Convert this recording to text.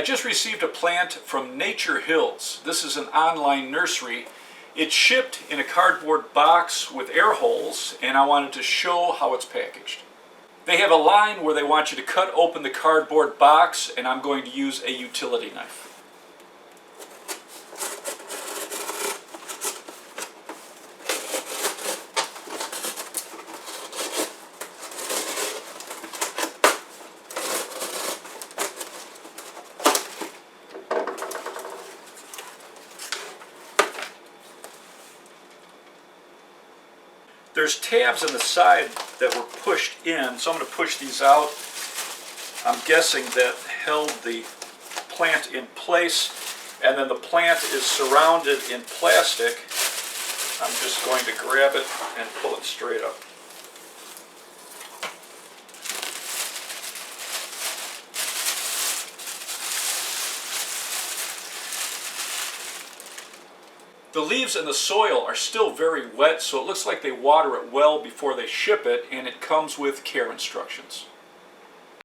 I just received a plant from Nature Hills. This is an online nursery. It's shipped in a cardboard box with air holes, and I wanted to show how it's packaged. They have a line where they want you to cut open the cardboard box, and I'm going to use a utility knife. There's tabs on the side that were pushed in, so I'm going to push these out. I'm guessing that held the plant in place, and then the plant is surrounded in plastic. I'm just going to grab it and pull it straight up. The leaves and the soil are still very wet, so it looks like they water it well before they ship it, and it comes with care instructions.